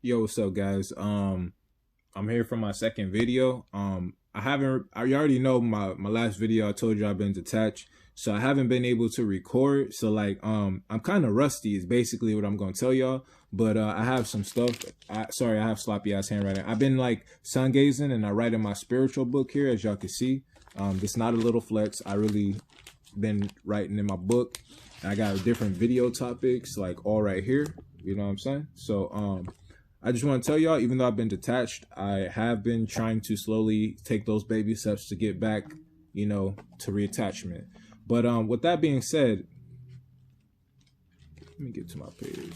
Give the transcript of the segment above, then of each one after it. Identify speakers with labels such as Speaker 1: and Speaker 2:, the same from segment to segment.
Speaker 1: Yo, what's up, guys? I'm here for my second video. You already know my last video. I told you I've been detached, so I haven't been able to record. So I'm kind of rusty. Is basically what I'm gonna tell y'all. But I have some stuff. Sorry, I have sloppy ass handwriting. I've been like sun gazing, and I write in my spiritual book here, as y'all can see. It's not a little flex. I really been writing in my book. I got different video topics like all right here. You know what I'm saying? So I just want to tell y'all, even though I've been detached, I have been trying to slowly take those baby steps to get back, to reattachment. But with that being said, let me get to my page.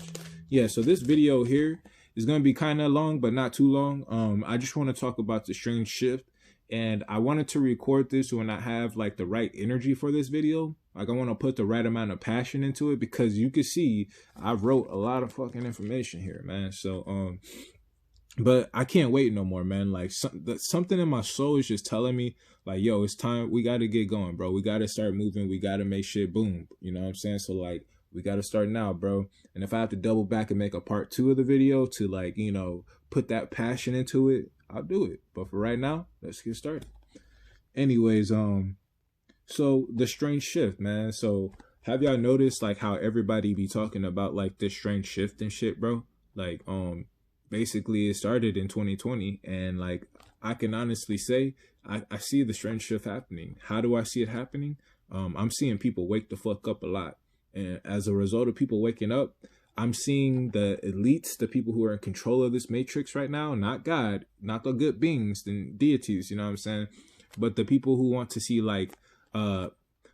Speaker 1: Yeah, so this video here is going to be kind of long, but not too long. I just want to talk about the strange shift. And I wanted to record this when I have like the right energy for this video. Like I want to put the right amount of passion into it because you can see I wrote a lot of fucking information here, man. So but I can't wait no more, man. Like something in my soul is just telling me like, yo, it's time. We got to get going, bro. We got to start moving. We got to make shit boom. You know what I'm saying? So like we got to start now, bro. And if I have to double back and make a part 2 of the video to like, put that passion into it, I'll do it. But for right now, let's get started. Anyways, so the strange shift, man. So have y'all noticed like how everybody be talking about like this strange shift and shit, bro? Like, basically it started in 2020, and like I can honestly say I see the strange shift happening. How do I see it happening? I'm seeing people wake the fuck up a lot. And as a result of people waking up, I'm seeing the elites, the people who are in control of this matrix right now, not God, not the good beings, the deities, you know what I'm saying? But the people who want to see like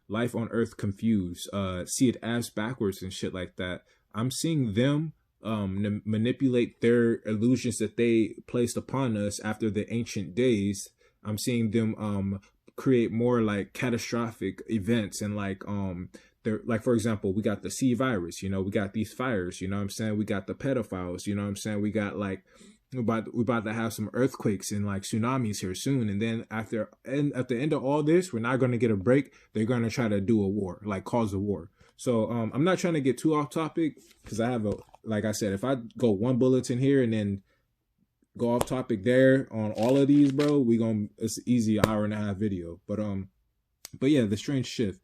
Speaker 1: life on earth confused, see it as backwards and shit like that. I'm seeing them manipulate their illusions that they placed upon us after the ancient days. I'm seeing them create more like catastrophic events and like they're like, for example, we got the C virus, we got these fires, you know what I'm saying? We got the pedophiles, you know what I'm saying? We got like, we're about to have some earthquakes and like tsunamis here soon. And then at the end of all this, we're not going to get a break. They're going to try to do a war, like cause a war. So I'm not trying to get too off topic because I have like I said, if I go one bulletin here and then go off topic there on all of these, bro, it's easy hour-and-a-half video. But yeah, the strange shift.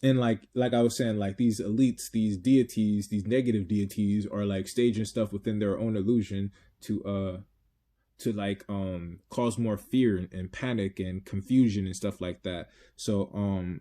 Speaker 1: And like I was saying, like these elites, these deities, these negative deities are like staging stuff within their own illusion to like cause more fear and panic and confusion and stuff like that. So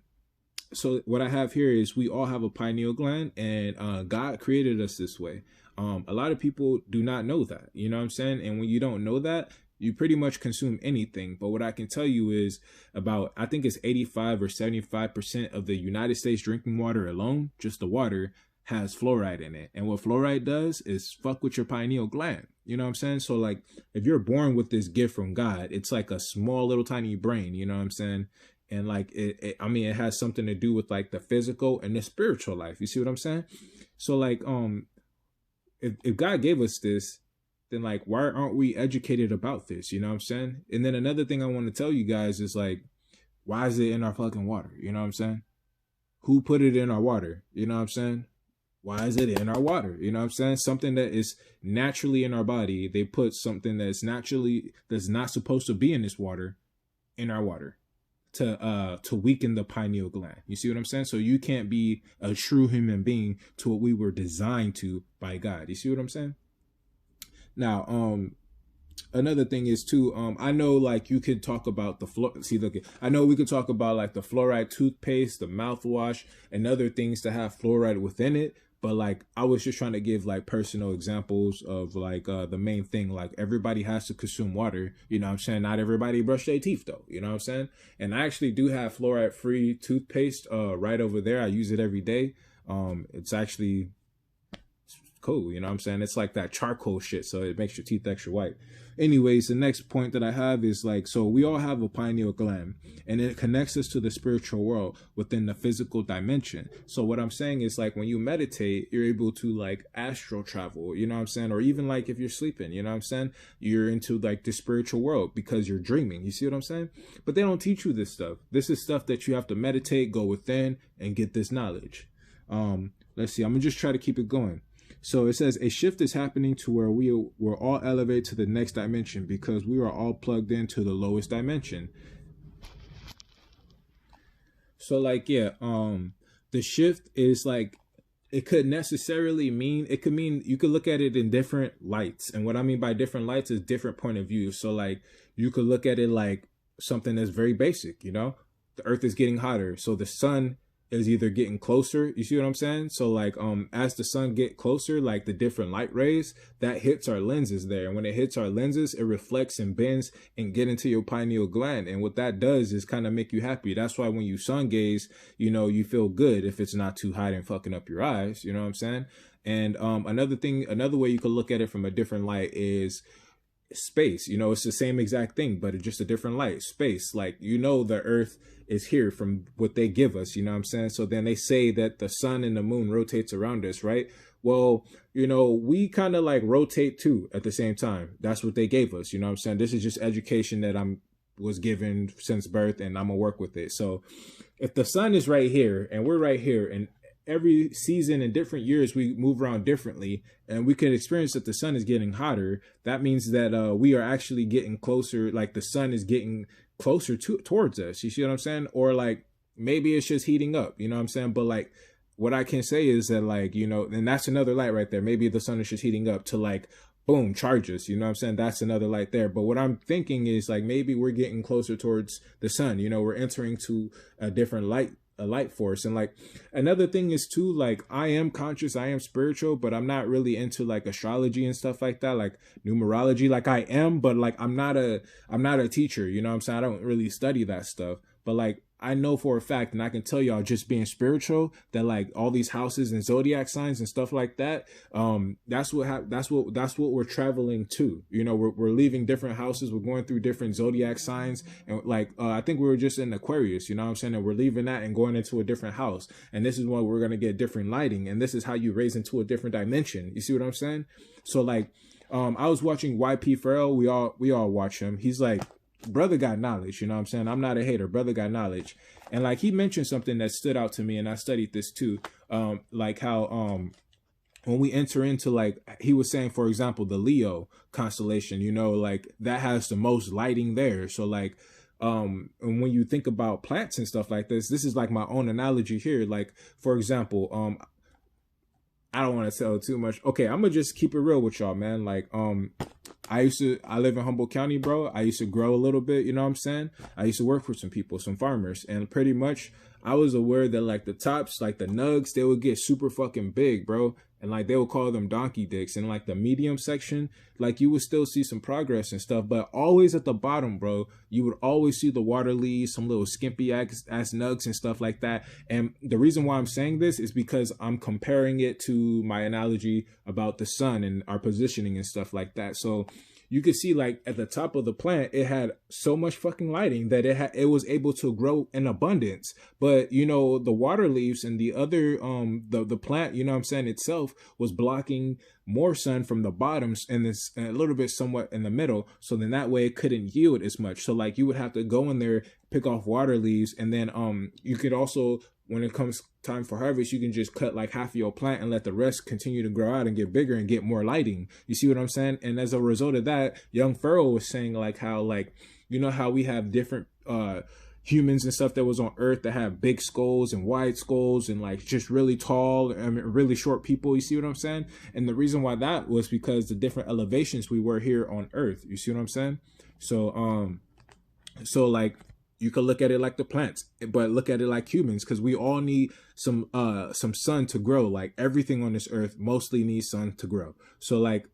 Speaker 1: what I have here is we all have a pineal gland, and God created us this way. A lot of people do not know that, you know what I'm saying? And when you don't know that, you pretty much consume anything. But what I can tell you is I think it's 85 or 75% of the United States drinking water alone, just the water, has fluoride in it. And what fluoride does is fuck with your pineal gland. You know what I'm saying? So like if you're born with this gift from God, it's like a small little tiny brain, you know what I'm saying? And like it has something to do with like the physical and the spiritual life. You see what I'm saying? So like if God gave us this, then like why aren't we educated about this? You know what I'm saying? And then another thing I want to tell you guys is like, why is it in our fucking water? You know what I'm saying? Who put it in our water? You know what I'm saying? Why is it in our water? You know what I'm saying? Something that is naturally in our body, they put something that's not supposed to be in this water in our water to weaken the pineal gland. You see what I'm saying? So you can't be a true human being to what we were designed to by God. You see what I'm saying? Now, another thing is too, I know like you could talk about I know we could talk about like the fluoride toothpaste, the mouthwash, and other things that have fluoride within it. But like, I was just trying to give like personal examples of like the main thing. Like everybody has to consume water. You know what I'm saying? Not everybody brush their teeth though. You know what I'm saying? And I actually do have fluoride free toothpaste right over there. I use it every day. It's actually cool, you know what I'm saying? It's like that charcoal shit, so it makes your teeth extra white. Anyways, the next point that I have is like, so we all have a pineal gland, and it connects us to the spiritual world within the physical dimension. So what I'm saying is like when you meditate, you're able to like astral travel, you know what I'm saying? Or even like if you're sleeping, you know what I'm saying? You're into like the spiritual world because you're dreaming. You see what I'm saying? But they don't teach you this stuff. This is stuff that you have to meditate, go within, and get this knowledge. Let's see. I'm gonna just try to keep it going. So it says a shift is happening to where we're all elevated to the next dimension because we are all plugged into the lowest dimension. So like yeah, the shift is like it could necessarily mean it could mean you could look at it in different lights. And what I mean by different lights is different point of view. So like you could look at it like something that's very basic, you know? The earth is getting hotter. So the sun is either getting closer, you see what I'm saying? So like as the sun get closer, like the different light rays, that hits our lenses there. And when it hits our lenses, it reflects and bends and get into your pineal gland. And what that does is kind of make you happy. That's why when you sun gaze, you know, you feel good if it's not too hot and fucking up your eyes, you know what I'm saying? And another way you could look at it from a different light is space. You know, it's the same exact thing, but it's just a different light. Space, like, you know, the earth is here from what they give us, you know what I'm saying? So then they say that the sun and the moon rotates around us, right? Well, you know, we kind of like rotate too at the same time. That's what they gave us, you know what I'm saying? This is just education that I'm was given since birth, and I'm gonna work with it. So if the sun is right here and we're right here, and every season in different years we move around differently, and we can experience that the sun is getting hotter, that means that we are actually getting closer, like the sun is getting closer towards us, you see what I'm saying? Or like maybe it's just heating up, you know what I'm saying? But like what I can say is that, like, you know, and that's another light right there. Maybe the sun is just heating up to like boom, charges, you know what I'm saying? That's another light there. But what I'm thinking is like maybe we're getting closer towards the sun, you know, we're entering to a different light, a light force. And like another thing is too, like I am conscious, I am spiritual, but I'm not really into like astrology and stuff like that, like numerology. Like I am, but like I'm not a teacher, you know what I'm saying? I don't really study that stuff. But like I know for a fact, and I can tell y'all just being spiritual, that like all these houses and zodiac signs and stuff like that, that's what we're traveling to. You know, we're leaving different houses, we're going through different zodiac signs, and like I think we were just in Aquarius, you know what I'm saying? And we're leaving that and going into a different house, and this is when we're gonna get different lighting, and this is how you raise into a different dimension. You see what I'm saying? So like, I was watching YP Farrell. We all watch him. He's like, brother got knowledge, you know what I'm saying? I'm not a hater. Brother got knowledge. And like he mentioned something that stood out to me, and I studied this too. Like how when we enter into, like he was saying, for example, the Leo constellation, you know, like that has the most lighting there. So like and when you think about plants and stuff like this is like my own analogy here. Like, for example, I don't want to tell too much. Okay, I'm gonna just keep it real with y'all, man. Like, I live in Humboldt County, bro. I used to grow a little bit, you know what I'm saying? I used to work for some people, some farmers, and pretty much I was aware that like the tops, like the nugs, they would get super fucking big, bro. And like they would call them donkey dicks. And like the medium section, like you would still see some progress and stuff, but always at the bottom, bro, you would always see the water leaves, some little skimpy ass nugs and stuff like that. And the reason why I'm saying this is because I'm comparing it to my analogy about the sun and our positioning and stuff like that. So you could see like at the top of the plant, it had so much fucking lighting that it was able to grow in abundance. But you know, the water leaves and the other the plant, you know what I'm saying, itself was blocking more sun from the bottoms and this a little bit somewhat in the middle. So then that way it couldn't yield as much. So like you would have to go in there, pick off water leaves, and then you could also, when it comes time for harvest, you can just cut like half of your plant and let the rest continue to grow out and get bigger and get more lighting. You see what I'm saying? And as a result of that, Young Pharaoh was saying like how, like, you know how we have different humans and stuff that was on Earth that have big skulls and wide skulls and like just really tall, I mean, really short people. You see what I'm saying? And the reason why that was because the different elevations we were here on Earth. You see what I'm saying? So so like you could look at it like the plants, but look at it like humans, because we all need some sun to grow. Like everything on this earth mostly needs sun to grow. So like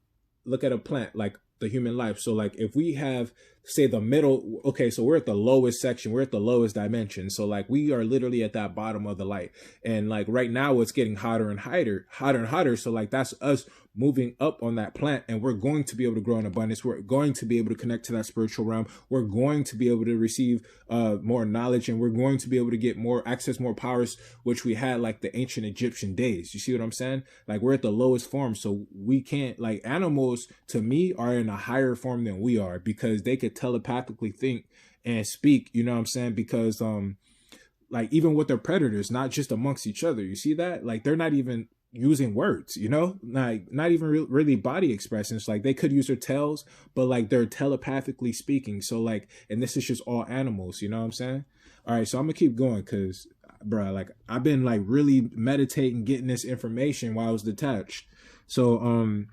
Speaker 1: look at a plant like the human life. So like if we have, say, the middle, okay, so we're at the lowest section, we're at the lowest dimension. So like we are literally at that bottom of the light. And like right now it's getting hotter and hotter. So like that's us moving up on that plant, and we're going to be able to grow in abundance. We're going to be able to connect to that spiritual realm. We're going to be able to receive more knowledge, and we're going to be able to get more access, more powers, which we had like the ancient Egyptian days. You see what I'm saying? Like we're at the lowest form, so we can't, like, animals to me are in a higher form than we are, because they could telepathically think and speak, you know what I'm saying? Because like even with their predators, not just amongst each other, you see that? Like they're not even using words, you know, like not even really body expressions. Like they could use their tails, but like they're telepathically speaking. So like, and this is just all animals, you know what I'm saying? All right, so I'm gonna keep going because, bro, like I've been like really meditating, getting this information while I was detached. So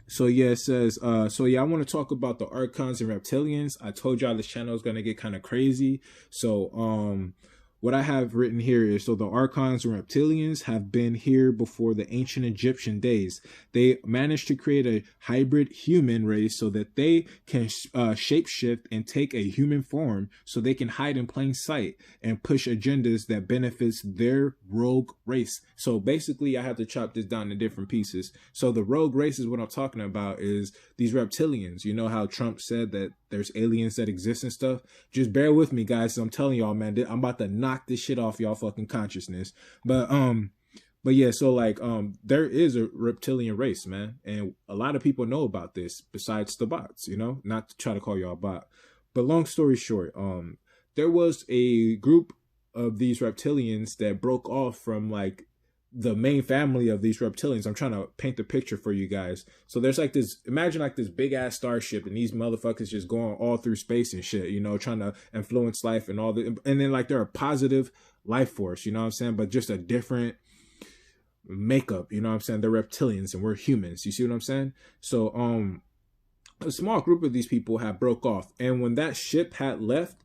Speaker 1: so yeah, it says, so yeah, I want to talk about the Archons and Reptilians. I told y'all this channel is gonna get kind of crazy. So what I have written here is, so the Archons and Reptilians have been here before the ancient Egyptian days. They managed to create a hybrid human race so that they can shapeshift and take a human form so they can hide in plain sight and push agendas that benefits their rogue race. So basically I have to chop this down to different pieces. So the rogue race is what I'm talking about, is these reptilians. You know how Trump said that there's aliens that exist and stuff? Just bear with me, guys. I'm telling y'all, man, I'm about to knock this shit off y'all fucking consciousness. But yeah, so like there is a reptilian race, man, and a lot of people know about this besides the bots, you know, not to try to call y'all a bot. But long story short, there was a group of these reptilians that broke off from like the main family of these reptilians. I'm trying to paint the picture for you guys. So there's like this, imagine like this big ass starship and these motherfuckers just going all through space and shit, you know, trying to influence life and all the, and then like they're a positive life force, you know what I'm saying? But just a different makeup, you know what I'm saying? They're reptilians and we're humans. You see what I'm saying? So a small group of these people have broke off, and when that ship had left,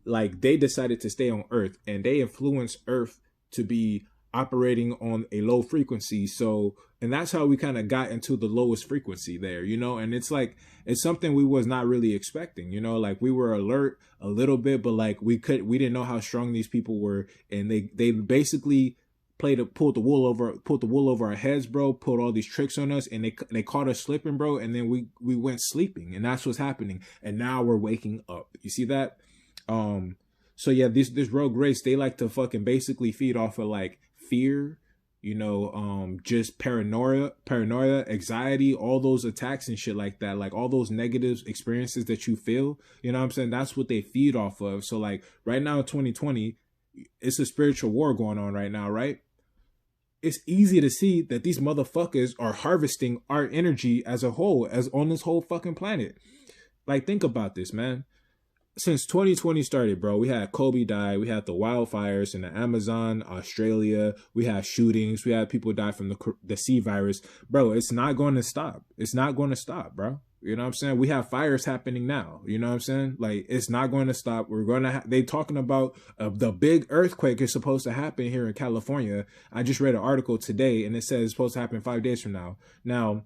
Speaker 1: like they decided to stay on Earth, and they influenced Earth to be operating on a low frequency. So, and that's how we kind of got into the lowest frequency there, you know. And it's like, it's something we was not really expecting, you know. Like we were alert a little bit, but like we didn't know how strong these people were, and they basically pulled the wool over our heads, bro. Pulled all these tricks on us, and they caught us slipping, bro. And then we went sleeping, and that's what's happening. And now we're waking up. You see that? So yeah, this rogue race, they like to fucking basically feed off of like fear, you know, just paranoia, anxiety, all those attacks and shit like that, like all those negative experiences that you feel, you know what I'm saying? That's what they feed off of. So like right now in 2020, it's a spiritual war going on right now, right? It's easy to see that these motherfuckers are harvesting our energy as a whole, as on this whole fucking planet. Like, think about this, man. Since 2020 started, bro, we had Kobe die, we had the wildfires in the Amazon, Australia, we had shootings, we had people die from the C virus. Bro, it's not going to stop. It's not going to stop, bro. You know what I'm saying? We have fires happening now. You know what I'm saying? Like, it's not going to stop. We're going to they talking about the big earthquake is supposed to happen here in California. I just read an article today, and it says it's supposed to happen 5 days from now. Now,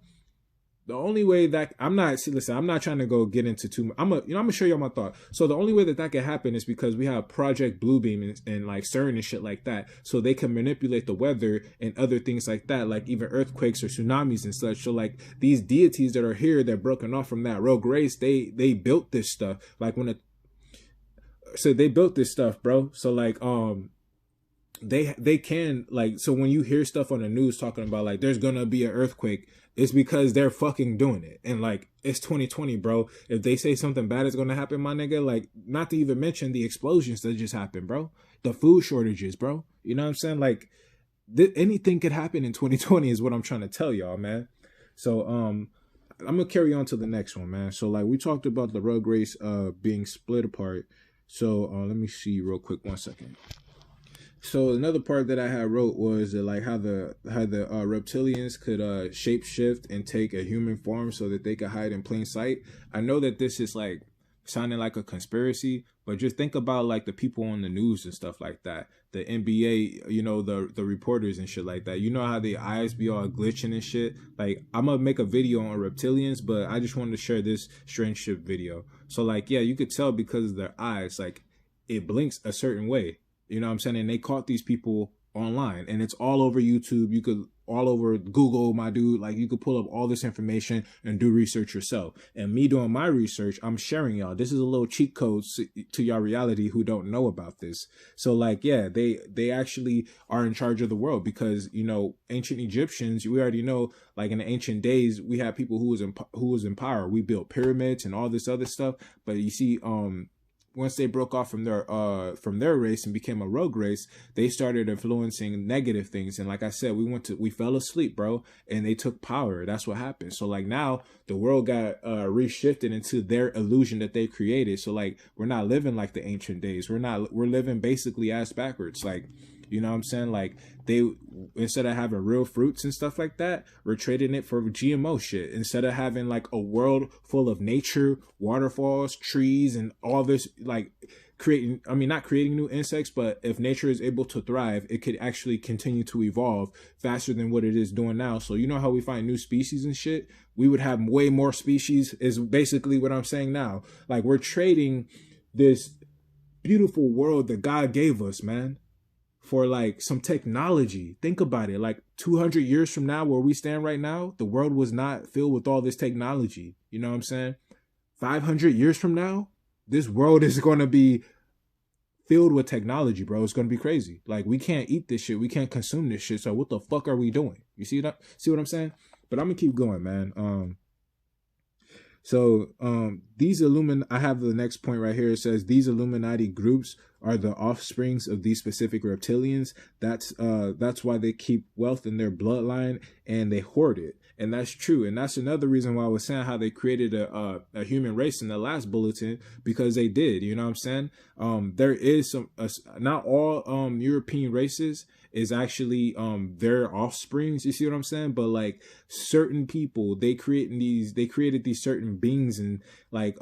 Speaker 1: the only way that I'm not trying to go get into too much. I'm gonna show you my thought. So the only way that can happen is because we have Project Bluebeam and like CERN and shit like that, so they can manipulate the weather and other things like that, like even earthquakes or tsunamis and such. So like these deities that are here, they're broken off from that rogue race. They built this stuff. Like so they built this stuff, bro. So like they can, like, so when you hear stuff on the news talking about like there's gonna be an earthquake, it's because they're fucking doing it. And like, it's 2020, bro. If they say something bad is gonna happen, my nigga, like, not to even mention the explosions that just happened, bro, the food shortages, bro, you know what I'm saying? Like anything could happen in 2020 is what I'm trying to tell y'all, man. So I'm gonna carry on to the next one, man. So like we talked about the rogue race being split apart. So let me see real quick, 1 second. So another part that I had wrote was that like how the reptilians could shapeshift and take a human form so that they could hide in plain sight. I know that this is like sounding like a conspiracy, but just think about like the people on the news and stuff like that, the NBA, you know, the reporters and shit like that. You know how the eyes be all glitching and shit. Like, I'm gonna make a video on reptilians, but I just wanted to share this strange ship video. So like, yeah, you could tell because of their eyes, like it blinks a certain way. You know what I'm saying? And they caught these people online, and it's all over YouTube. You could all over Google, my dude. Like, you could pull up all this information and do research yourself. And me doing my research, I'm sharing y'all. This is a little cheat code to y'all reality who don't know about this. So like, yeah, they actually are in charge of the world because, you know, ancient Egyptians, we already know, like in the ancient days, we had people who was in power. We built pyramids and all this other stuff. But you see, broke off from their race and became a rogue race, they started influencing negative things. And like I said, we fell asleep, bro, and they took power. That's what happened. So like now the world got reshifted into their illusion that they created. So like we're not living like the ancient days. We're living basically ass backwards. Like, you know what I'm saying? Like they, instead of having real fruits and stuff like that, we're trading it for GMO shit. Instead of having like a world full of nature, waterfalls, trees, and all this, like not creating new insects, but if nature is able to thrive, it could actually continue to evolve faster than what it is doing now. So you know how we find new species and shit? We would have way more species, is basically what I'm saying now. Like we're trading this beautiful world that God gave us, man, for like some technology. Think about it. Like 200 years from now, where we stand right now, the world was not filled with all this technology. You know what I'm saying? 500 years from now, this world is going to be filled with technology, bro. It's going to be crazy. Like we can't eat this shit. We can't consume this shit. So what the fuck are we doing? You see that? See what I'm saying? But I'm going to keep going, man. So these I have the next point right here. It says these Illuminati groups are the offsprings of these specific reptilians. That's why they keep wealth in their bloodline and they hoard it. And that's true. And that's another reason why I was saying how they created a human race in the last bulletin, because they did. You know what I'm saying? There is not all European races is actually their offsprings. You see what I'm saying? But like certain people, they created these certain beings, and like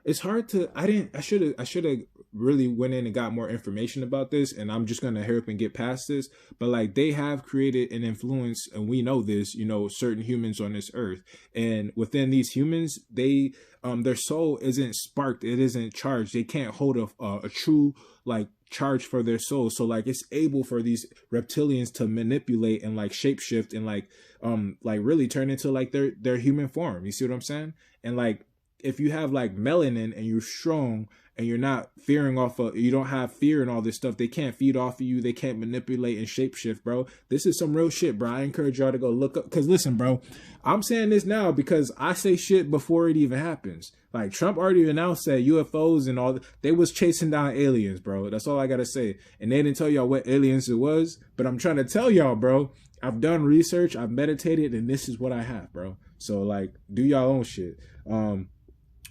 Speaker 1: it's hard to, I should have really went in and got more information about this, and I'm just gonna hurry up and get past this. But like they have created an influence, and we know this, you know, certain humans on this earth, and within these humans, they their soul isn't sparked, it isn't charged, they can't hold a true like charge for their soul. So like it's able for these reptilians to manipulate and like shapeshift and like really turn into like their human form. You see what I'm saying? And like if you have like melanin and you're strong and you're not fearing you don't have fear and all this stuff, they can't feed off of you, they can't manipulate and shapeshift, bro. This is some real shit, bro. I encourage y'all to go look up, because listen, bro, I'm saying this now because I say shit before it even happens. Like Trump already announced that UFOs and all, they was chasing down aliens, bro. That's all I gotta say. And they didn't tell y'all what aliens it was, but I'm trying to tell y'all, bro, I've done research, I've meditated, and this is what I have, bro. So like, do y'all own shit.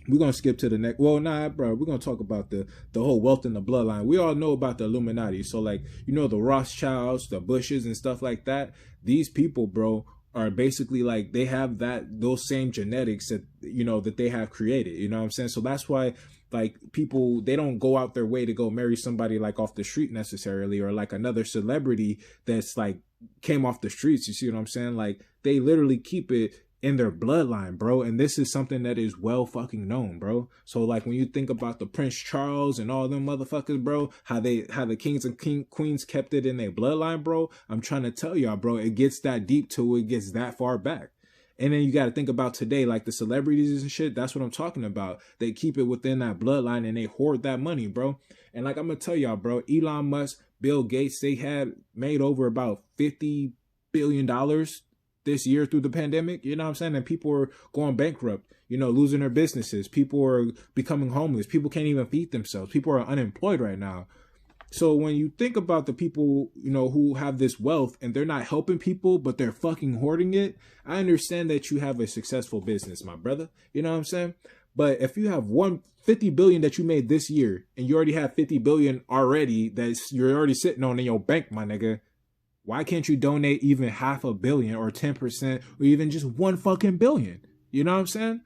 Speaker 1: We're going to skip to the next. Well, nah, bro. We're going to talk about the whole wealth in the bloodline. We all know about the Illuminati. So, like, you know, the Rothschilds, the Bushes and stuff like that. These people, bro, are basically like, they have those same genetics that, you know, that they have created. You know what I'm saying? So that's why, like, people, they don't go out their way to go marry somebody like off the street necessarily, or like another celebrity that's like came off the streets. You see what I'm saying? Like, they literally keep it in their bloodline, bro. And this is something that is well fucking known, bro. So like when you think about the Prince Charles and all them motherfuckers, bro, how the kings and queens kept it in their bloodline, bro, I'm trying to tell y'all, bro, it gets that deep till it gets that far back. And then you got to think about today, like the celebrities and shit. That's what I'm talking about. They keep it within that bloodline and they hoard that money, bro. And like I'm gonna tell y'all, bro, Elon Musk, Bill Gates, they had made over about $50 billion this year through the pandemic. You know what I'm saying? And people are going bankrupt, you know, losing their businesses. People are becoming homeless. People can't even feed themselves. People are unemployed right now. So when you think about the people, you know, who have this wealth and they're not helping people, but they're fucking hoarding it, I understand that you have a successful business, my brother. You know what I'm saying? But if you have 150 billion that you made this year and you already have 50 billion already that you're already sitting on in your bank, my nigga, why can't you donate even $500 million or 10% or even just 1 fucking billion? You know what I'm saying?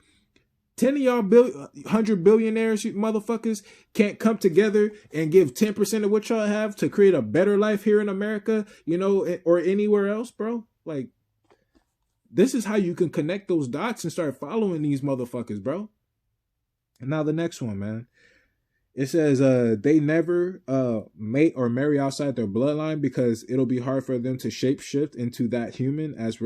Speaker 1: 10 of y'all 100 billionaires, you motherfuckers, can't come together and give 10% of what y'all have to create a better life here in America, you know, or anywhere else, bro. Like, this is how you can connect those dots and start following these motherfuckers, bro. And now the next one, man. It says they never mate or marry outside their bloodline because it'll be hard for them to shapeshift into that human as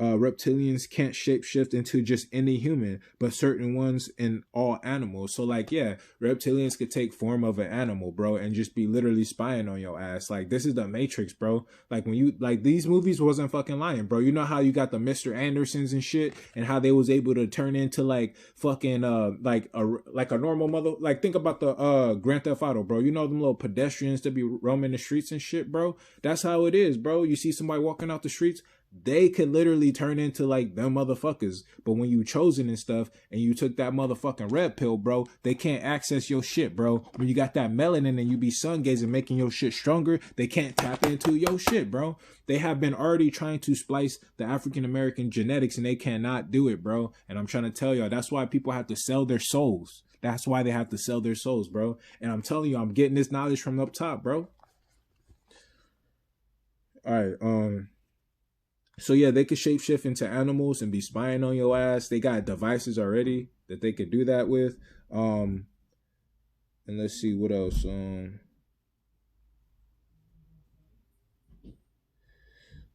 Speaker 1: reptilians can't shapeshift into just any human, but certain ones in all animals. So like, yeah, reptilians could take form of an animal, bro, and just be literally spying on your ass. Like, this is the Matrix, bro. Like, when you, like, these movies wasn't fucking lying, bro. You know how you got the Mr. Andersons and shit, and how they was able to turn into like fucking like a normal mother. Like, think about the Grand Theft Auto, bro. You know them little pedestrians that be roaming the streets and shit, bro. That's how it is, bro. You see somebody walking out the streets, they could literally turn into like them motherfuckers. But when you chosen and stuff and you took that motherfucking red pill, bro, they can't access your shit, bro. When you got that melanin and you be sun gazing, making your shit stronger, they can't tap into your shit, bro. They have been already trying to splice the African American genetics and they cannot do it, bro. And I'm trying to tell y'all, that's why people have to sell their souls. That's why they have to sell their souls, bro. And I'm telling you, I'm getting this knowledge from up top, bro. All right, so yeah, they could shapeshift into animals and be spying on your ass. They got devices already that they could do that with. And let's see what else.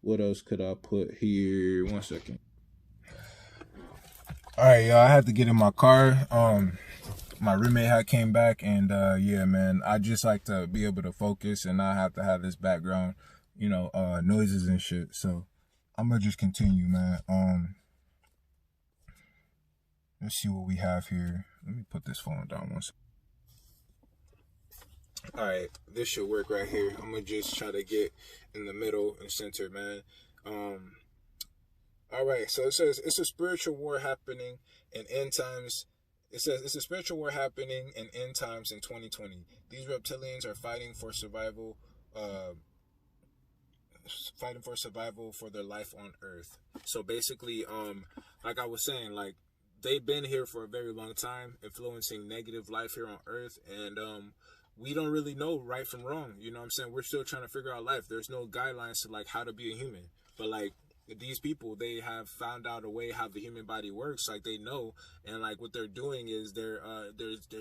Speaker 1: What else could I put here? 1 second. All right, y'all. I had to get in my car. My roommate had came back, and yeah, man, I just like to be able to focus and not have to have this background, noises and shit. So I'm gonna just continue, man. Let's see what we have here. Let me put this phone down once. All right, this should work right here. I'm gonna just try to get in the middle and center, man. All right, so it says it's a spiritual war happening in end times. It says it's a spiritual war happening in end times in 2020. These reptilians are fighting for survival. Fighting for survival for their life on Earth. So basically, like I was saying, like, they've been here for a very long time, influencing negative life here on Earth, and we don't really know right from wrong. You know what I'm saying? We're still trying to figure out life. There's no guidelines to like how to be a human, but like these people, they have found out a way how the human body works. Like, they know, and like what they're doing is they're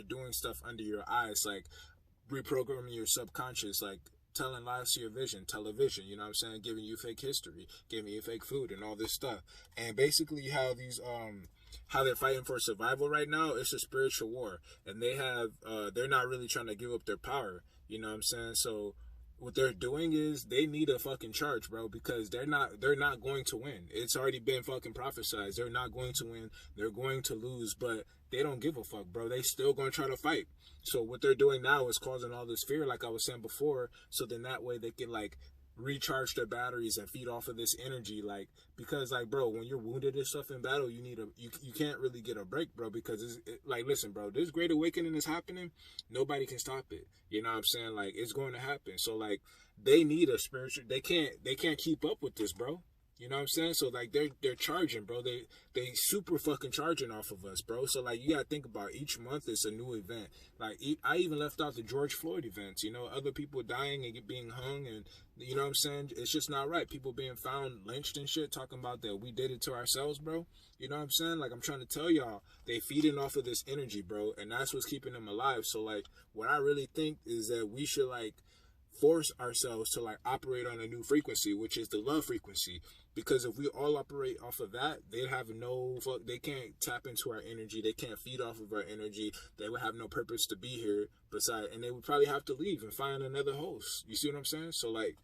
Speaker 1: doing stuff under your eyes, like reprogramming your subconscious, like telling lies to your vision, television, you know what I'm saying, giving you fake history, giving you fake food and all this stuff. And basically how these how they're fighting for survival right now, it's a spiritual war, and they have they're not really trying to give up their power, you know what I'm saying? So what they're doing is they need a fucking charge, bro, because they're not going to win. It's already been fucking prophesized. They're not going to win. They're going to lose, but they don't give a fuck, bro. They still gonna try to fight. So what they're doing now is causing all this fear, like I was saying before, so then that way they can like recharge their batteries and feed off of this energy, like, because like, bro, when you're wounded and stuff in battle, you need you can't really get a break, bro, because like, listen, bro, this great awakening is happening. Nobody can stop it, you know what I'm saying? Like, it's going to happen. So like, they need a spiritual, they can't keep up with this, bro. You know what I'm saying? So like, they're charging, bro. They super fucking charging off of us, bro. So like, you gotta think about each month is a new event. Like, I even left out the George Floyd events, you know, other people dying and being hung, and you know what I'm saying? It's just not right. People being found lynched and shit, talking about that we did it to ourselves, bro. You know what I'm saying? Like, I'm trying to tell y'all, they feeding off of this energy, bro, and that's what's keeping them alive. So like, what I really think is that we should like force ourselves to like operate on a new frequency, which is the love frequency. Because if we all operate off of that, they can't tap into our energy, they can't feed off of our energy, they would have no purpose to be here and they would probably have to leave and find another host. You see what I'm saying? So like,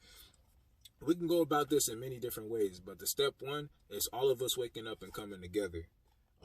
Speaker 1: we can go about this in many different ways, but the step one is all of us waking up and coming together.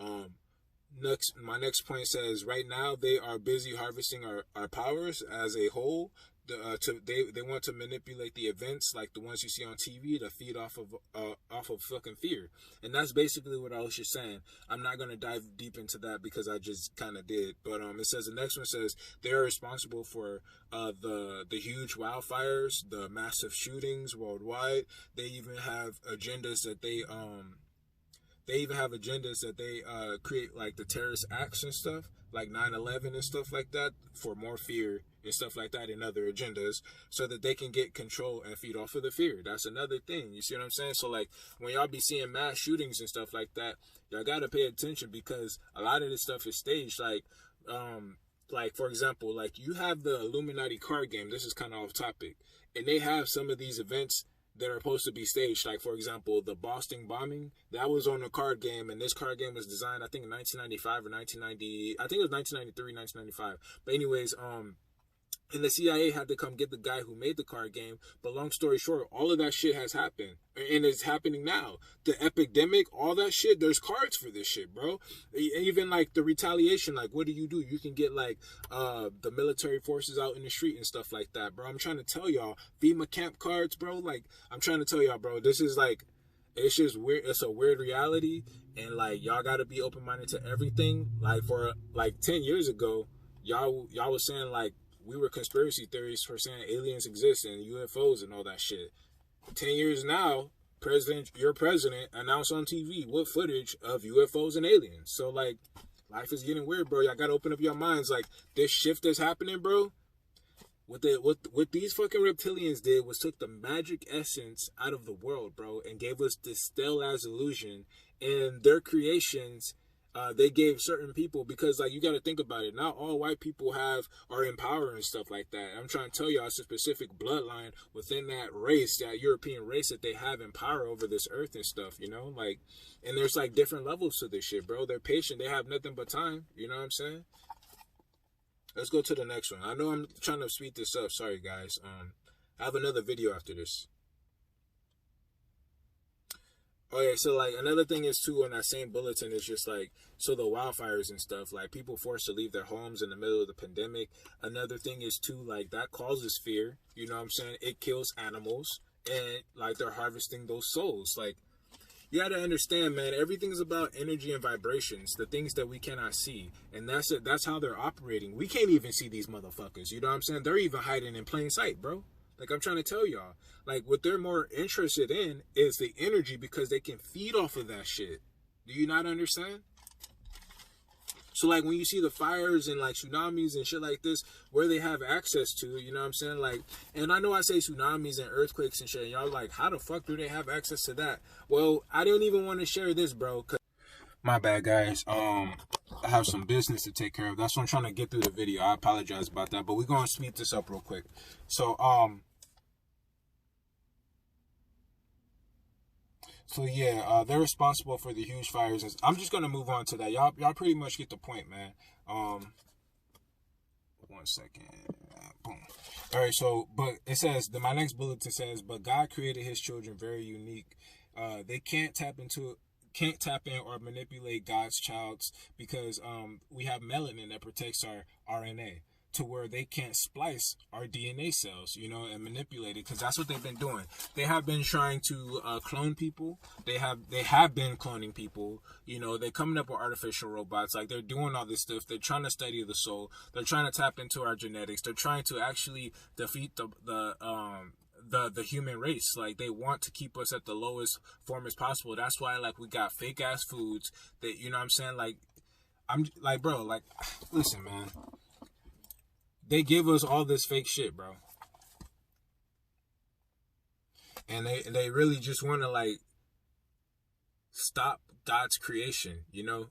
Speaker 1: My next point says, right now they are busy harvesting our powers as a whole. They want to manipulate the events like the ones you see on TV to feed off of fucking fear, and that's basically what I was just saying. I'm not gonna dive deep into that because I just kind of did, but it says, the next one says they are responsible for the huge wildfires, the massive shootings worldwide. They even have agendas that they create, like the terrorist acts and stuff, like 9/11 and stuff like that, for more fear and stuff like that, and other agendas, so that they can get control and feed off of the fear. That's another thing. You see what I'm saying? So like, when y'all be seeing mass shootings and stuff like that, y'all gotta pay attention, because a lot of this stuff is staged. Like for example, like you have the Illuminati card game. This is kind of off topic, and they have some of these events that are supposed to be staged. Like, for example, the Boston bombing, that was on a card game, and this card game was designed, I think, in 1995 or 1990. I think it was 1993, 1995. But anyways, and the CIA had to come get the guy who made the card game. But long story short, all of that shit has happened. And it's happening now. The epidemic, all that shit, there's cards for this shit, bro. Even like the retaliation, like what do? You can get like the military forces out in the street and stuff like that, bro. I'm trying to tell y'all, FEMA camp cards, bro. Like, I'm trying to tell y'all, bro, this is like, it's just weird. It's a weird reality. And like, y'all got to be open-minded to everything. Like, for like 10 years ago, y'all was saying like, we were conspiracy theories for saying aliens exist and UFOs and all that shit. 10 years now, your president announced on TV what footage of UFOs and aliens. So like, life is getting weird, bro. Y'all gotta open up your minds. Like, this shift that's happening, bro. What these fucking reptilians did was took the magic essence out of the world, bro, and gave us this stale as illusion. And their creations, they gave certain people, because like, you got to think about it, not all white people are in power and stuff like that. I'm trying to tell y'all, it's a specific bloodline within that race, that European race, that they have in power over this earth and stuff, you know, like, and there's like different levels to this shit, bro. They're patient, they have nothing but time, you know what I'm saying? Let's go to the next one. I know I'm trying to speed this up, sorry guys. I have another video after this. Oh yeah, so like, another thing is too, on that same bulletin, is just like, so the wildfires and stuff, like people forced to leave their homes in the middle of the pandemic. Another thing is too, like, that causes fear, you know what I'm saying? It kills animals, and like, they're harvesting those souls. Like, you gotta understand, man, everything's about energy and vibrations, the things that we cannot see. And that's it. That's how they're operating. We can't even see these motherfuckers, you know what I'm saying? They're even hiding in plain sight, bro. Like, I'm trying to tell y'all, like, what they're more interested in is the energy, because they can feed off of that shit. Do you not understand? So like, when you see the fires and like tsunamis and shit like this, where they have access to, you know what I'm saying? Like, and I know I say tsunamis and earthquakes and shit, and y'all like, how the fuck do they have access to that? Well, I didn't even want to share this, bro. My bad, guys. I have some business to take care of. That's why I'm trying to get through the video. I apologize about that, but we're gonna speed this up real quick. So yeah, they're responsible for the huge fires. I'm just gonna move on to that. Y'all pretty much get the point, man. 1 second. Boom. All right. So, but it says, my next bulletin says, but God created His children very unique. They can't tap in or manipulate God's childs, because we have melanin that protects our RNA, to where they can't splice our DNA cells, you know, and manipulate it, because that's what they've been doing. They have been trying to clone people. They have been cloning people. You know, they're coming up with artificial robots. Like, they're doing all this stuff. They're trying to study the soul. They're trying to tap into our genetics. They're trying to actually defeat the human race. Like, they want to keep us at the lowest form as possible. That's why, like, we got fake ass foods that, you know what I'm saying? Like, I'm like, bro, like, listen, man. They give us all this fake shit, bro. And they really just want to, like, stop God's creation, you know?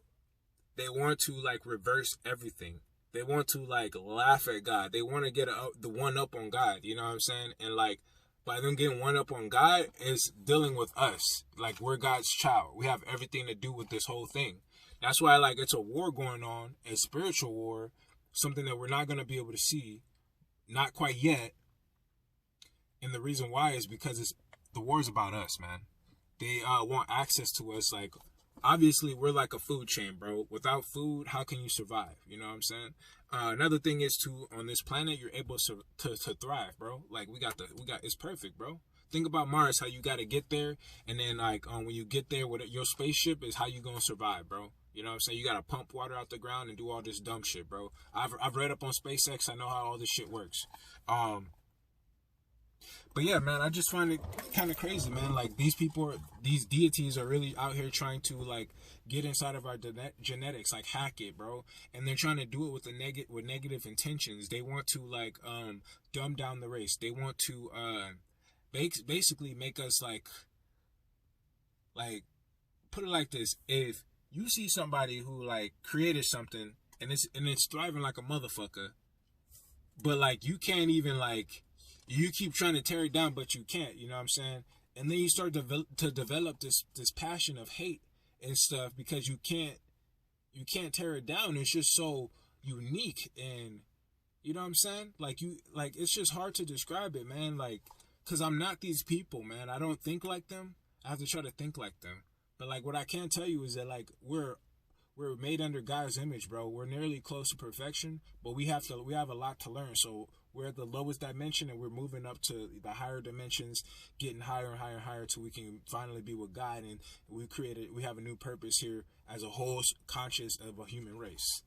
Speaker 1: They want to, like, reverse everything. They want to, like, laugh at God. They want to get the one up on God, you know what I'm saying? And, like, by them getting one up on God is dealing with us. Like, we're God's child. We have everything to do with this whole thing. That's why, like, it's a war going on, a spiritual war, something that we're not going to be able to see, not quite yet. And the reason why is because the war's about us, man. They want access to us. Like, obviously, we're like a food chain, bro. Without food, how can you survive? You know what I'm saying? Another thing is, too, on this planet, you're able to thrive, bro. Like, it's perfect, bro. Think about Mars, how you got to get there. And then, like, when you get there, with your spaceship is how you going to survive, bro. You know what I'm saying? You got to pump water out the ground and do all this dumb shit, bro. I've read up on SpaceX. I know how all this shit works. But yeah, man, I just find it kind of crazy, man. Like, these deities are really out here trying to, like, get inside of our genetics, like, hack it, bro. And they're trying to do it with negative intentions. They want to, like, dumb down the race. They want to basically make us, like, put it like this. If you see somebody who, like, created something and it's thriving like a motherfucker, but, like, you can't even, like,
Speaker 2: You keep trying to tear it down, but you can't. You know what I'm saying? And then you start to develop this passion of hate and stuff because you can't tear it down. It's just so unique, and you know what I'm saying? Like it's just hard to describe it, man. Like, cause I'm not these people, man. I don't think like them. I have to try to think like them. But like, what I can tell you is that like we're made under God's image, bro. We're nearly close to perfection, but we have a lot to learn. So we're at the lowest dimension, and we're moving up to the higher dimensions, getting higher and higher and higher, till we can finally be with God. And we have a new purpose here as a whole conscious of a human race.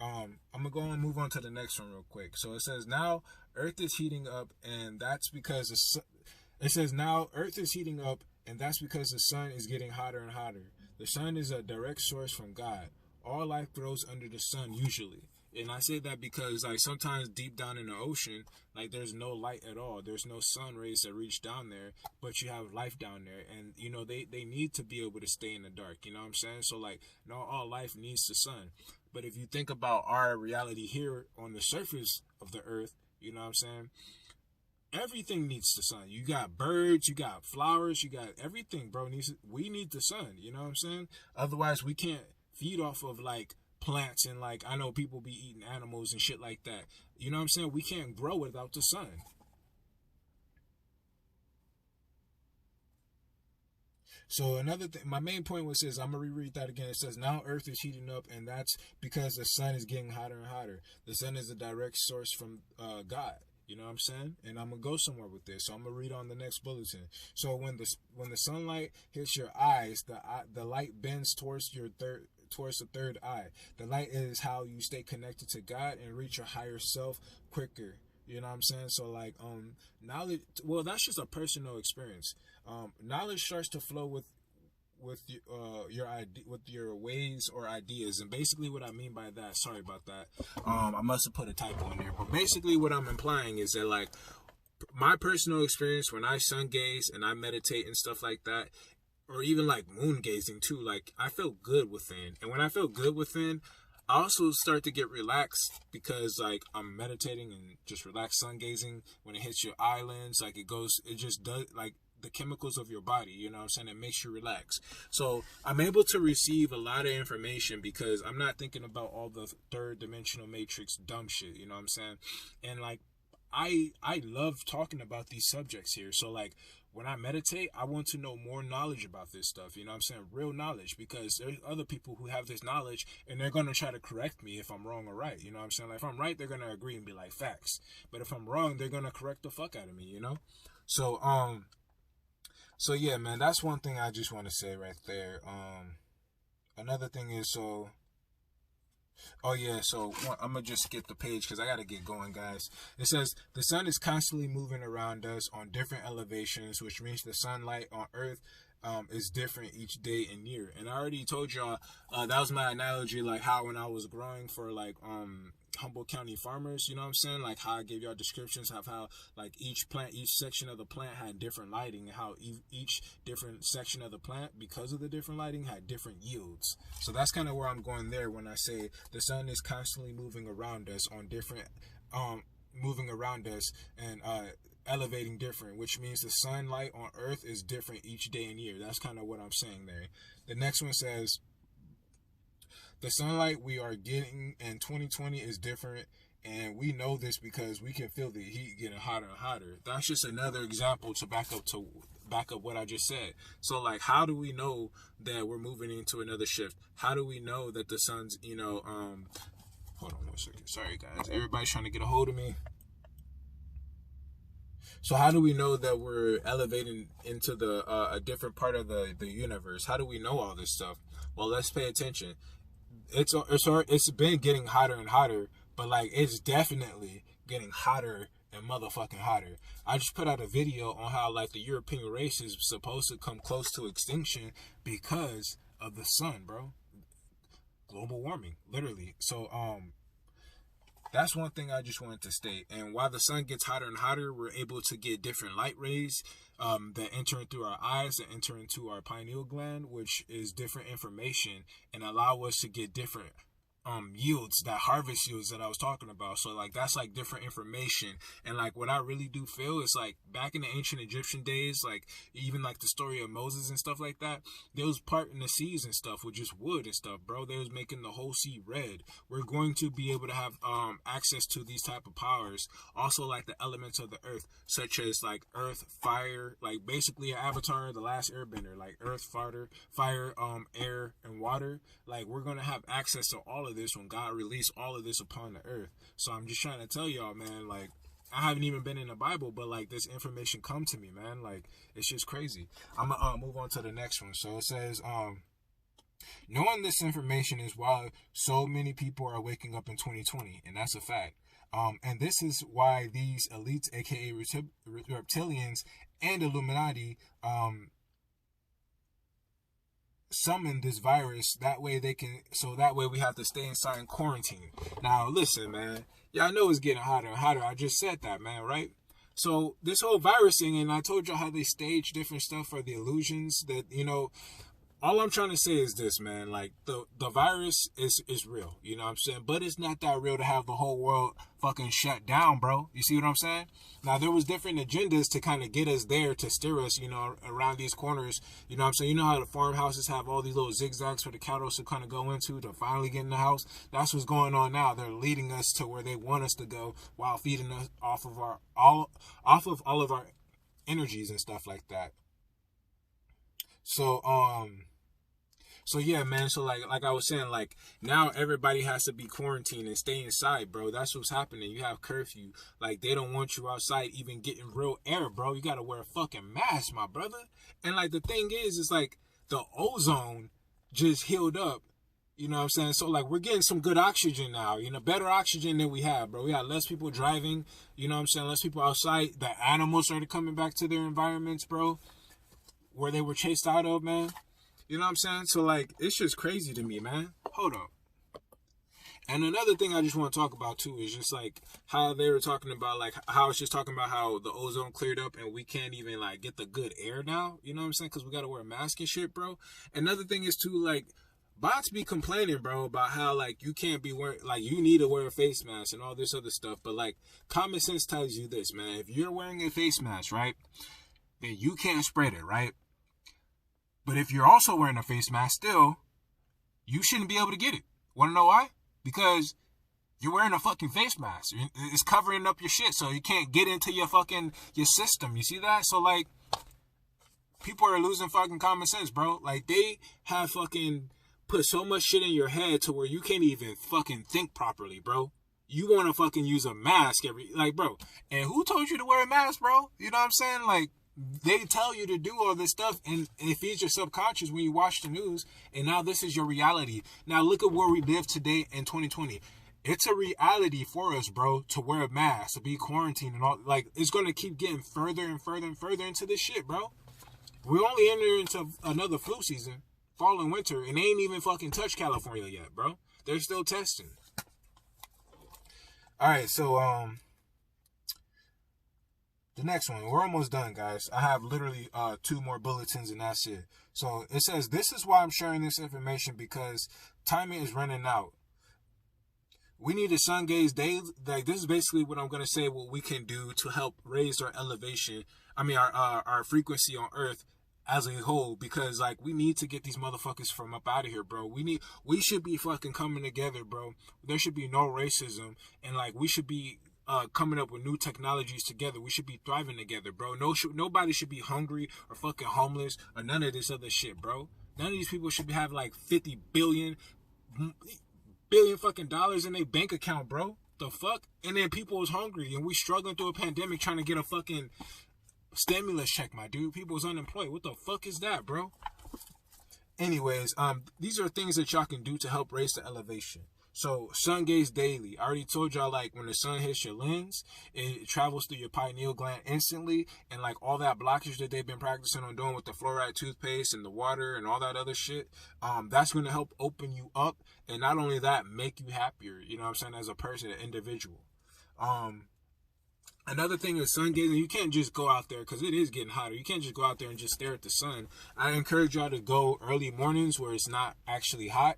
Speaker 2: I'm gonna go and move on to the next one real quick. So it says now Earth is heating up, and that's because Earth is heating up, and that's because the sun is getting hotter and hotter. The sun is a direct source from God. All life grows under the sun usually. And I say that because like sometimes deep down in the ocean, like there's no light at all. There's no sun rays that reach down there, but you have life down there. And you know, they need to be able to stay in the dark. You know what I'm saying? So like not all life needs the sun. But if you think about our reality here on the surface of the earth, you know what I'm saying? Everything needs the sun. You got birds, you got flowers, you got everything, bro. We need the sun, you know what I'm saying? Otherwise, we can't feed off of like plants, and like I know people be eating animals and shit like that. You know what I'm saying? We can't grow without the sun. So another thing, my main point was this. I'm gonna reread that again. It says now Earth is heating up, and that's because the sun is getting hotter and hotter. The sun is a direct source from God. You know what I'm saying? And I'm gonna go somewhere with this. So I'm gonna read on the next bulletin. So when the sunlight hits your eyes, the light bends towards the third eye. The light is how you stay connected to God and reach your higher self quicker. You know what I'm saying? So like knowledge, well, that's just a personal experience. Knowledge starts to flow with your ways or ideas. And basically what I mean by that, sorry about that, I must have put a typo in there, but basically what I'm implying is that like my personal experience when I sun gaze and I meditate and stuff like that, or even like moon gazing too, like I feel good within. And when I feel good within, I also start to get relaxed because like I'm meditating and just relaxed sun gazing. When it hits your eyelids, like it just does like the chemicals of your body, you know what I'm saying? It makes you relax. So I'm able to receive a lot of information because I'm not thinking about all the third dimensional matrix dumb shit, you know what I'm saying? And like I love talking about these subjects here. So like when I meditate, I want to know more knowledge about this stuff, you know what I'm saying? Real knowledge, because there's other people who have this knowledge and they're going to try to correct me if I'm wrong or right, you know what I'm saying? Like if I'm right, they're going to agree and be like facts. But if I'm wrong, they're going to correct the fuck out of me, you know? So yeah, man, that's one thing I just want to say right there. Another thing is I'm gonna just skip the page because I gotta get going, guys. It says the sun is constantly moving around us on different elevations, which means the sunlight on Earth is different each day and year. And I already told y'all that was my analogy, like how when I was growing for like Humboldt County farmers, you know what I'm saying? Like how I gave y'all descriptions of how like each section of the plant had different lighting, and how each different section of the plant, because of the different lighting, had different yields. So that's kind of where I'm going there when I say the sun is constantly moving around us and elevating different, which means the sunlight on Earth is different each day and year. That's kind of what I'm saying there. The next one says the sunlight we are getting in 2020 is different, and we know this because we can feel the heat getting hotter and hotter. That's just another example to back up what I just said. So like, how do we know that we're moving into another shift? How do we know that the sun's, hold on 1 second. Sorry guys, everybody's trying to get a hold of me. So how do we know that we're elevating into a different part of the universe? How do we know all this stuff? Well, let's pay attention. It's been getting hotter and hotter, but like it's definitely getting hotter and motherfucking hotter. I just put out a video on how like the European race is supposed to come close to extinction because of the sun, bro. Global warming, literally. So that's one thing I just wanted to state. And while the sun gets hotter and hotter, we're able to get different light rays that enter through our eyes, that enter into our pineal gland, which is different information, and allow us to get different yields, that harvest yields that I was talking about. So like that's like different information. And like what I really do feel is like back in the ancient Egyptian days, like even like the story of Moses and stuff like that, they was parting the seas and stuff with just wood and stuff, bro. They was making the whole sea red. We're going to be able to have access to these type of powers. Also like the elements of the earth, such as like earth, fire, like basically an Avatar, the last airbender, like earth, fire, air, and water. Like we're gonna have access to all of this when God released all of this upon the earth. So I'm just trying to tell y'all, man, like I haven't even been in the Bible, but like this information come to me, man. Like it's just crazy. I'm gonna move on to the next one. So it says, knowing this information is why so many people are waking up in 2020, and that's a fact. And this is why these elites, aka reptilians and Illuminati, summon this virus. That way we have to stay inside and quarantine. Now listen, man, y'all know it's getting hotter and hotter. I just said that, man, right? So this whole virus thing, and I told y'all how they stage different stuff for the illusions that, you know, all I'm trying to say is this, man, like the virus is real, you know what I'm saying? But it's not that real to have the whole world fucking shut down, bro. You see what I'm saying? Now, there was different agendas to kind of get us there, to steer us, you know, around these corners. You know what I'm saying? You know how the farmhouses have all these little zigzags for the cattle to kind of go into to finally get in the house? That's what's going on now. They're leading us to where they want us to go while feeding us off of all of our energies and stuff like that. So yeah, man. So like I was saying, like now everybody has to be quarantined and stay inside, bro. That's what's happening. You have curfew. Like they don't want you outside even getting real air, bro. You gotta wear a fucking mask, my brother. And like the thing is like the ozone just healed up. You know what I'm saying? So like we're getting some good oxygen now, you know, better oxygen than we have, bro. We got less people driving, you know what I'm saying? Less people outside. The animals started coming back to their environments, bro, where they were chased out of, man. You know what I'm saying? So, like, it's just crazy to me, man. Hold up. And another thing I just want to talk about, too, is just, like, how they were talking about, like, how it's just talking about how the ozone cleared up and we can't even, like, get the good air now. You know what I'm saying? Because we got to wear a mask and shit, bro. Another thing is, too, like, bots be complaining, bro, about how, like, you can't be wearing, like, you need to wear a face mask and all this other stuff. But, like, common sense tells you this, man. If you're wearing a face mask, right, then you can't spread it, right? But if you're also wearing a face mask still, you shouldn't be able to get it. Want to know why? Because you're wearing a fucking face mask. It's covering up your shit, so you can't get into your system. You see that? So, like, people are losing fucking common sense, bro. Like, they have fucking put so much shit in your head to where you can't even fucking think properly, bro. You want to fucking use a mask bro. And who told you to wear a mask, bro? You know what I'm saying? Like, they tell you to do all this stuff, and it feeds your subconscious when you watch the news, and now this is your reality. Now look at where we live today in 2020. It's a reality for us, bro, to wear a mask, to be quarantined and all. Like, it's going to keep getting further and further and further into this shit, bro. We only enter into another flu season, fall and winter, and they ain't even fucking touched California yet, bro. They're still testing. All right, so, the next one, we're almost done, guys. I have literally 2 more bulletins and that's it. So it says, this is why I'm sharing this information, because timing is running out. We need to sun gaze daily. Like, this is basically what I'm going to say, what we can do to help raise our elevation. I mean, our frequency on Earth as a whole, because like we need to get these motherfuckers from up out of here, bro. We should be fucking coming together, bro. There should be no racism, and like we should be coming up with new technologies together. We should be thriving together, bro. Nobody should be hungry or fucking homeless or none of this other shit, bro. None of these people should have like 50 billion fucking dollars in their bank account, bro. The fuck? And then people is hungry and we struggling through a pandemic trying to get a fucking stimulus check, my dude. People's unemployed. What the fuck is that, bro? Anyways, these are things that y'all can do to help raise the elevation. So, sun gaze daily. I already told y'all, like, when the sun hits your lens, it travels through your pineal gland instantly, and, like, all that blockage that they've been practicing on doing with the fluoride toothpaste and the water and all that other shit, that's going to help open you up, and not only that, make you happier, you know what I'm saying, as a person, an individual. Another thing is sun gazing. You can't just go out there because it is getting hotter. You can't just go out there and just stare at the sun. I encourage y'all to go early mornings where it's not actually hot.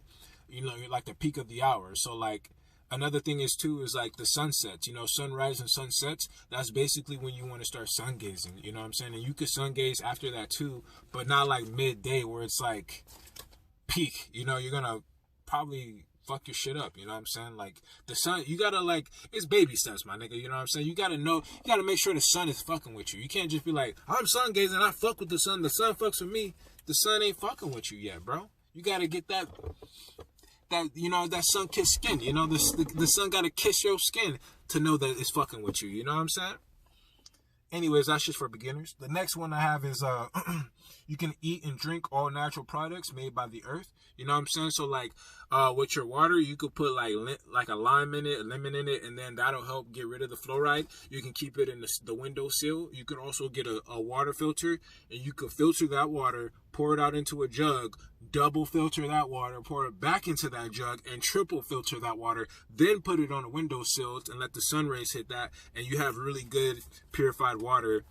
Speaker 2: you know, like the peak of the hour. So like another thing is too is like the sunsets, you know, sunrise and sunsets. That's basically when you want to start sun gazing, you know what I'm saying? And you could sun gaze after that too, but not like midday where it's like peak, you know, you're gonna probably fuck your shit up, you know what I'm saying? Like the sun, you gotta like, it's baby steps, my nigga, you know what I'm saying? You gotta know, you gotta make sure the sun is fucking with you. You can't just be like, I'm sun gazing, I fuck with the sun fucks with me. The sun ain't fucking with you yet, bro. You gotta get that, you know, that sun kiss skin, you know, the sun gotta kiss your skin to know that it's fucking with you, you know what I'm saying? Anyways, that's just for beginners. The next one I have is you can eat and drink all natural products made by the earth. You know what I'm saying? So like with your water, you could put like a lime in it, a lemon in it, and then that'll help get rid of the fluoride. You can keep it in the windowsill. You can also get a water filter, and you could filter that water, pour it out into a jug, double filter that water, pour it back into that jug, and triple filter that water, then put it on a windowsill and let the sun rays hit that, and you have really good purified water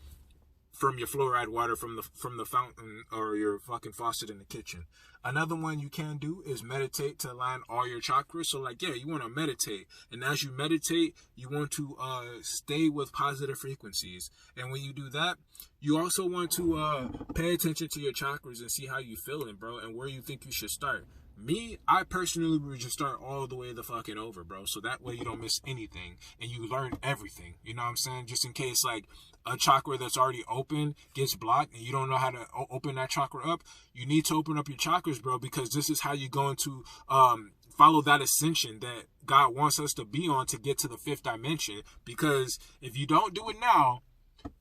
Speaker 2: from your fluoride water from the fountain or your fucking faucet in the kitchen. Another one you can do is meditate to align all your chakras. So like, yeah, you want to meditate, and as you meditate, you want to stay with positive frequencies. And when you do that, you also want to pay attention to your chakras and see how you feeling, bro, and where you think you should start. Me, I personally would just start all the way the fucking over, bro. So that way you don't miss anything and you learn everything. You know what I'm saying? Just in case like a chakra that's already open gets blocked and you don't know how to open that chakra up, you need to open up your chakras, bro, because this is how you're going to follow that ascension that God wants us to be on to get to the 5th dimension. Because if you don't do it now,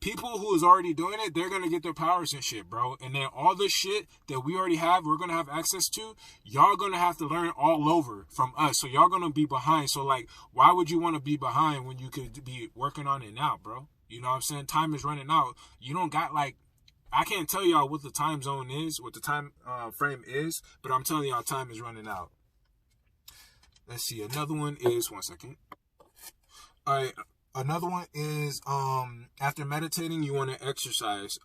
Speaker 2: people who is already doing it, they're gonna get their powers and shit, bro. And then all this shit that we already have, we're gonna have access to, y'all gonna have to learn all over from us. So y'all gonna be behind. So like, why would you want to be behind when you could be working on it now, bro? You know what I'm saying? Time is running out. You don't got like, I can't tell y'all what the time zone is, what the time frame is, but I'm telling y'all time is running out. Let's see. Another one is, one second. All right. Another one is after meditating, you want to exercise.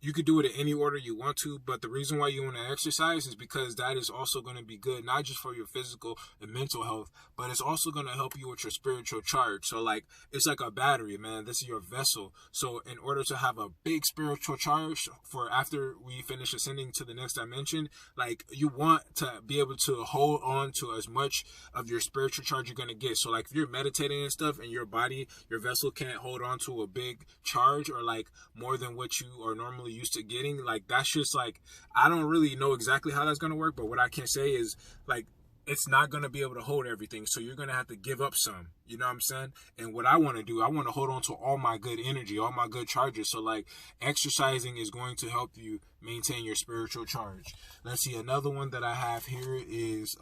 Speaker 2: You could do it in any order you want to, but the reason why you want to exercise is because that is also going to be good, not just for your physical and mental health, but it's also going to help you with your spiritual charge. So like, it's like a battery, man. This is your vessel. So in order to have a big spiritual charge for after we finish ascending to the next dimension, like you want to be able to hold on to as much of your spiritual charge you're going to get. So like if you're meditating and stuff and your body, your vessel can't hold on to a big charge or like more than what you are normally used to getting, like that's just like, I don't really know exactly how that's going to work, but what I can say is like, it's not going to be able to hold everything. So you're going to have to give up some, you know what I'm saying? And what I want to do, I want to hold on to all my good energy, all my good charges. So like exercising is going to help you maintain your spiritual charge. Let's see. Another one that I have here is,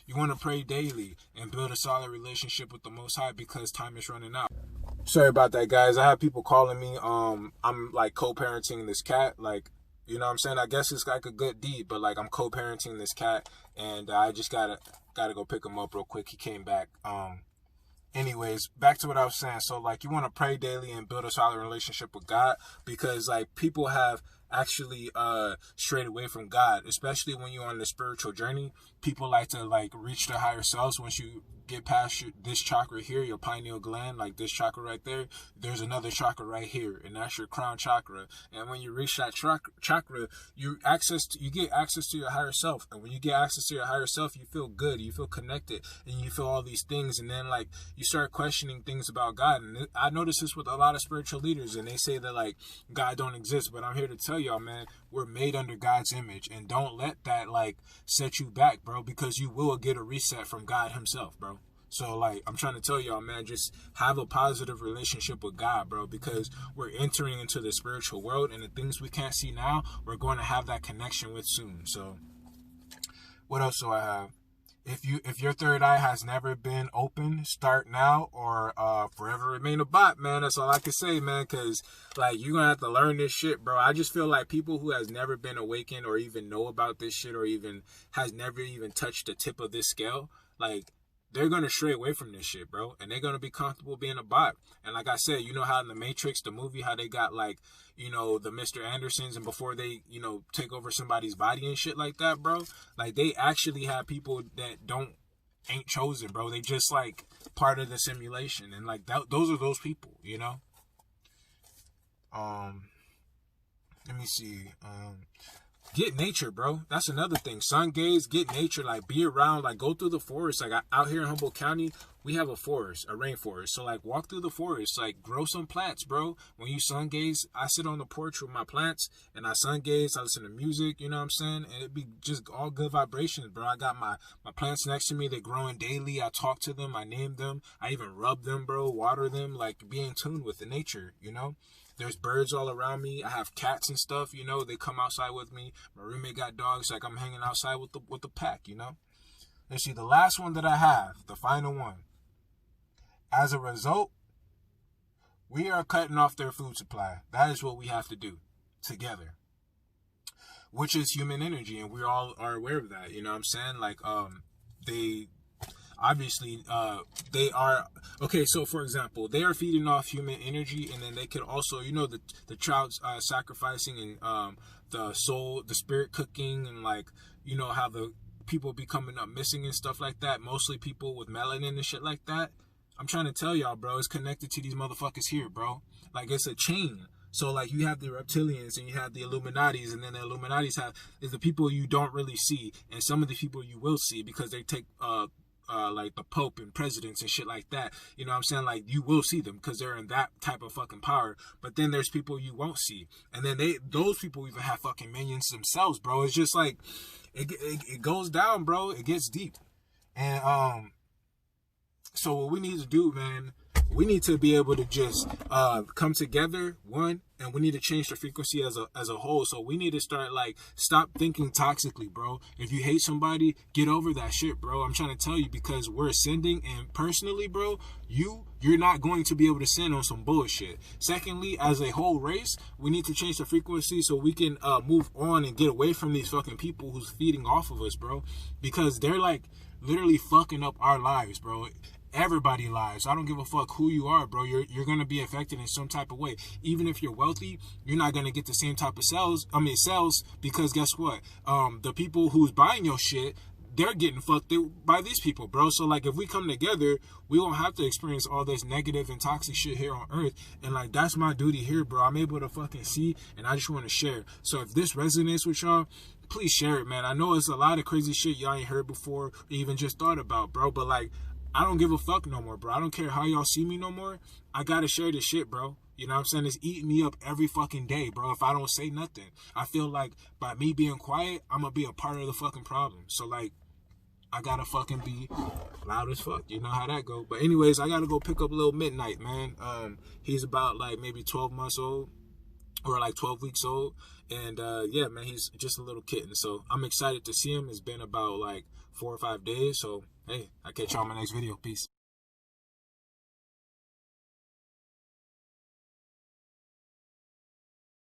Speaker 2: you want to pray daily and build a solid relationship with the Most High because time is running out. Sorry about that, guys. I have people calling me. I'm like co-parenting this cat. Like, you know what I'm saying? I guess it's like a good deed, but like I'm co-parenting this cat and I just gotta go pick him up real quick. He came back. Anyways, back to what I was saying. So like you want to pray daily and build a solid relationship with God because like people have actually strayed away from God, especially when you're on the spiritual journey. People like to like reach their higher selves. Once you get past this chakra here, your pineal gland, like this chakra right there, there's another chakra right here, and that's your crown chakra. And when you reach that chakra, you get access to your higher self. And when you get access to your higher self, you feel good, you feel connected, and you feel all these things. And then like you start questioning things about God. And I notice this with a lot of spiritual leaders, and they say that like God don't exist. But I'm here to tell y'all, man, we're made under God's image, and don't let that like set you back, bro, because you will get a reset from God himself, bro. So like I'm trying to tell y'all, man, just have a positive relationship with God, bro, because we're entering into the spiritual world, and the things we can't see now, we're going to have that connection with soon. So what else do I have? If your third eye has never been open, start now or forever remain a bot, man. That's all I can say, man, because like you're gonna have to learn this shit, bro. I just feel like people who has never been awakened or even know about this shit or even has never even touched the tip of this scale, like they're going to stray away from this shit, bro. And they're going to be comfortable being a bot. And like I said, you know how in The Matrix, the movie, how they got like, you know, the Mr. Andersons, and before they, you know, take over somebody's body and shit like that, bro. Like, they actually have people that ain't chosen, bro. They just like part of the simulation. And like, those are those people, you know? Let me see. Get nature, bro. That's another thing. Sun gaze, get nature. Like, be around. Like, go through the forest. Like, out here in Humboldt County, we have a forest, a rainforest. So, like, walk through the forest. Like, grow some plants, bro. When you sun gaze, I sit on the porch with my plants, and I sun gaze. I listen to music, you know what I'm saying? And it'd be just all good vibrations, bro. I got my plants next to me. They're growing daily. I talk to them. I name them. I even rub them, bro. Water them. Like, be in tune with the nature, you know? There's birds all around me. I have cats and stuff, you know. They come outside with me. My roommate got dogs. Like, I'm hanging outside with the pack, you know. Let's see, the last one that I have, the final one. As a result, we are cutting off their food supply. That is what we have to do together, which is human energy, and we all are aware of that. You know what I'm saying? Like, they obviously they are okay. So for example, they are feeding off human energy, and then they could also, you know, the child sacrificing, and the spirit cooking, and like, you know, how the people be coming up missing and stuff like that, mostly people with melanin and shit like that. I'm trying to tell y'all, bro, it's connected to these motherfuckers here, bro. Like, it's a chain. So, like, you have the reptilians, and you have the Illuminatis, and then the Illuminatis is the people you don't really see, and some of the people you will see, because they take like the Pope and presidents and shit like that. You know what I'm saying? Like, you will see them because they're in that type of fucking power. But then there's people you won't see, and then those people even have fucking minions themselves, bro. It's just like it goes down, bro. It gets deep, and so what we need to do, man, we need to be able to just come together, one, and we need to change the frequency as a whole. So we need to start, like, stop thinking toxically, bro. If you hate somebody, get over that shit, bro. I'm trying to tell you, because we're ascending, and personally, bro, you're not going to be able to ascend on some bullshit. Secondly, as a whole race, we need to change the frequency so we can move on and get away from these fucking people who's feeding off of us, bro, because they're like literally fucking up our lives, bro. Everybody lives. I don't give a fuck who you are, bro. You're gonna be affected in some type of way. Even if you're wealthy, you're not gonna get the same type of sales, because guess what? The people who's buying your shit, they're getting fucked by these people, bro. So, like, if we come together, we won't have to experience all this negative and toxic shit here on Earth. And, like, that's my duty here, bro. I'm able to fucking see, and I just want to share. So if this resonates with y'all, please share it, man. I know it's a lot of crazy shit y'all ain't heard before or even just thought about, bro. But, like, I don't give a fuck no more, bro. I don't care how y'all see me no more. I gotta share this shit, bro. You know what I'm saying? It's eating me up every fucking day, bro, if I don't say nothing. I feel like by me being quiet, I'm gonna be a part of the fucking problem. So, like, I gotta fucking be loud as fuck. You know how that go. But anyways, I gotta go pick up little Midnight, man. He's about, like, maybe 12 months old. Or like 12 weeks old. And yeah, man, he's just a little kitten. So I'm excited to see him. It's been about like 4 or 5 days. So hey, I'll catch y'all in my next video. Peace.